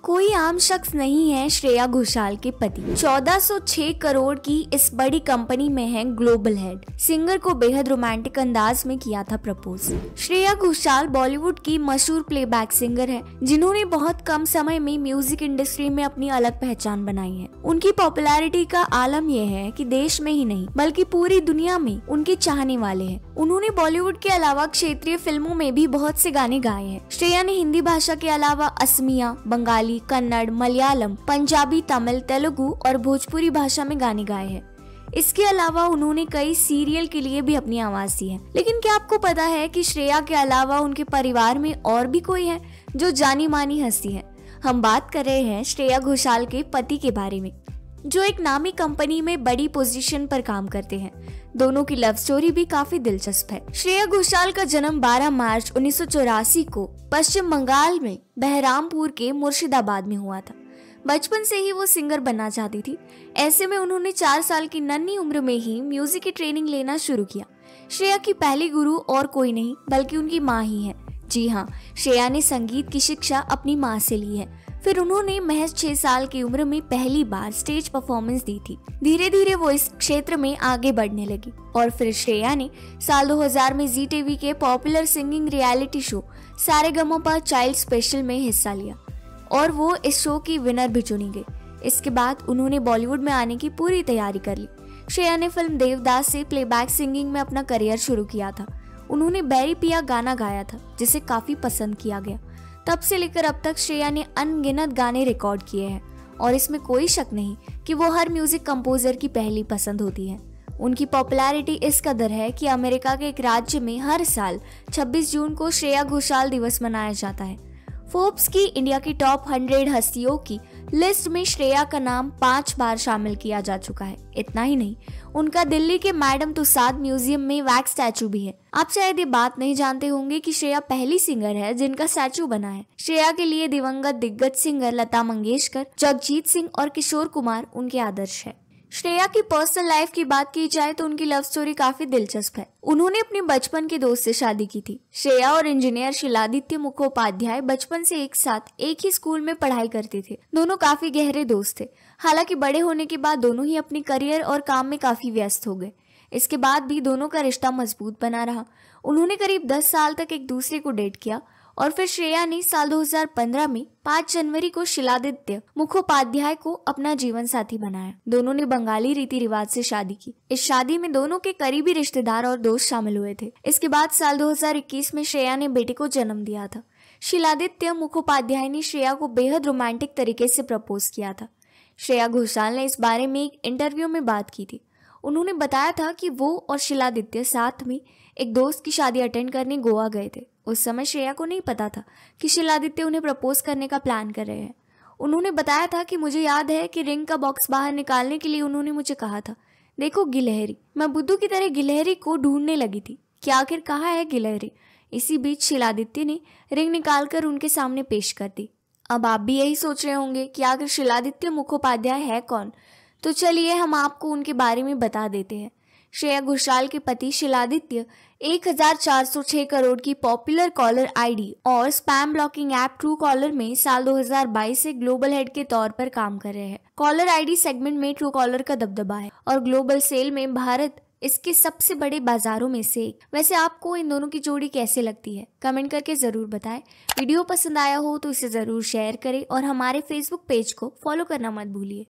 कोई आम शख्स नहीं है श्रेया घोषाल के पति। 1406 करोड़ की इस बड़ी कंपनी में है ग्लोबल हेड। सिंगर को बेहद रोमांटिक अंदाज में किया था प्रपोज। श्रेया घोषाल बॉलीवुड की मशहूर प्लेबैक सिंगर है, जिन्होंने बहुत कम समय में म्यूजिक इंडस्ट्री में अपनी अलग पहचान बनाई है। उनकी पॉपुलैरिटी का आलम यह है कि देश में ही नहीं बल्कि पूरी दुनिया में उनके चाहने वाले हैं। उन्होंने बॉलीवुड के अलावा क्षेत्रीय फिल्मों में भी बहुत से गाने गाए हैं। श्रेया ने हिंदी भाषा के अलावा असमिया, बंगाली, कन्नड़, मलयालम, पंजाबी, तमिल, तेलुगु और भोजपुरी भाषा में गाने गाए हैं। इसके अलावा उन्होंने कई सीरियल के लिए भी अपनी आवाज दी है। लेकिन क्या आपको पता है कि श्रेया के अलावा उनके परिवार में और भी कोई है जो जानी मानी हस्ती है? हम बात कर रहे हैं श्रेया घोषाल के पति के बारे में, जो एक नामी कंपनी में बड़ी पोजीशन पर काम करते हैं। दोनों की लव स्टोरी भी काफी दिलचस्प है। श्रेया घोषाल का जन्म 12 मार्च 1984 को पश्चिम बंगाल में बहरामपुर के मुर्शिदाबाद में हुआ था। बचपन से ही वो सिंगर बनना चाहती थी। ऐसे में उन्होंने 4 साल की नन्ही उम्र में ही म्यूजिक की ट्रेनिंग लेना शुरू किया। श्रेया की पहली गुरु और कोई नहीं बल्कि उनकी माँ ही है। जी हाँ, श्रेया ने संगीत की शिक्षा अपनी माँ से ली है। फिर उन्होंने महज 6 साल की उम्र में पहली बार स्टेज परफॉर्मेंस दी थी। धीरे धीरे वो इस क्षेत्र में आगे बढ़ने लगी और फिर श्रेया ने साल 2000 में जी टीवी के popular singing reality show Sa Re Ga Ma Pa child special में हिस्सा लिया और वो इस शो की विनर भी चुनी गई। इसके बाद उन्होंने बॉलीवुड में आने की पूरी तैयारी कर ली। श्रेया ने फिल्म देवदास से प्लेबैक सिंगिंग में अपना करियर शुरू किया था। उन्होंने बैरी पिया गाना गाया था, जिसे काफी पसंद किया गया। तब से लेकर अब तक श्रेया ने अनगिनत गाने रिकॉर्ड किए हैं और इसमें कोई शक नहीं कि वो हर म्यूजिक कंपोजर की पहली पसंद होती है। उनकी पॉपुलैरिटी इस कदर है कि अमेरिका के एक राज्य में हर साल 26 जून को श्रेया घोषाल दिवस मनाया जाता है। फोर्ब्स की इंडिया की टॉप 100 हस्तियों की लिस्ट में श्रेया का नाम 5 बार शामिल किया जा चुका है। इतना ही नहीं, उनका दिल्ली के मैडम तुसाद म्यूजियम में वैक्स स्टैचू भी है। आप शायद ये बात नहीं जानते होंगे कि श्रेया पहली सिंगर है जिनका स्टैचू बना है। श्रेया के लिए दिवंगत दिग्गज सिंगर लता मंगेशकर, जगजीत सिंह और किशोर कुमार उनके आदर्श है। श्रेया की पर्सनल लाइफ की बात की जाए तो उनकी लव स्टोरी काफी दिलचस्प है। उन्होंने अपने बचपन के दोस्त से शादी की थी। श्रेया और इंजीनियर शिलादित्य मुखोपाध्याय बचपन से एक साथ एक ही स्कूल में पढ़ाई करते थे। दोनों काफी गहरे दोस्त थे। हालांकि बड़े होने के बाद दोनों ही अपने करियर और काम में काफी व्यस्त हो गए। इसके बाद भी दोनों का रिश्ता मजबूत बना रहा। उन्होंने करीब 10 साल तक एक दूसरे को डेट किया और फिर श्रेया ने साल 2015 में 5 जनवरी को शिलादित्य मुखोपाध्याय को अपना जीवन साथी बनाया। दोनों ने बंगाली रीति रिवाज से शादी की। इस शादी में दोनों के करीबी रिश्तेदार और दोस्त शामिल हुए थे। इसके बाद साल 2021 में श्रेया ने बेटे को जन्म दिया था। शिलादित्य मुखोपाध्याय ने श्रेया को बेहद रोमांटिक तरीके से प्रपोज किया था। श्रेया घोषाल ने इस बारे में एक इंटरव्यू में बात की थी। उन्होंने बताया था कि वो और शिलादित्य साथ में एक दोस्त की शादी अटेंड करने गोवा गए थे। उस समय श्रेया को नहीं पता था कि शिलादित्य उन्हें प्रपोज करने का प्लान कर रहे हैं। उन्होंने बताया था कि मुझे याद है कि रिंग का बॉक्स बाहर निकालने के लिए उन्होंने मुझे कहा था, देखो गिलहरी। मैं बुद्धू की तरह गिलहरी को ढूंढने लगी थी कि आखिर कहाँ है गिलहरी। इसी बीच शिलादित्य ने रिंग निकालकर उनके सामने पेश कर दी। अब आप भी यही सोच रहे होंगे कि आखिर शिलादित्य मुखोपाध्याय है कौन? तो चलिए हम आपको उनके बारे में बता देते हैं। श्रेया घोषाल के पति शिलादित्य 1406 करोड़ की पॉपुलर कॉलर आईडी और spam blocking app true collar में साल 2022 से ग्लोबल हेड के तौर पर काम कर रहे हैं। कॉलर आईडी सेगमेंट में ट्रू कॉलर का दबदबा है और ग्लोबल सेल में भारत इसके सबसे बड़े बाजारों में से एक। वैसे आपको इन दोनों की जोड़ी कैसे लगती है? कमेंट करके जरूर बताएं। वीडियो पसंद आया हो तो इसे जरूर शेयर करें और हमारे फेसबुक पेज को फॉलो करना मत भूलिए।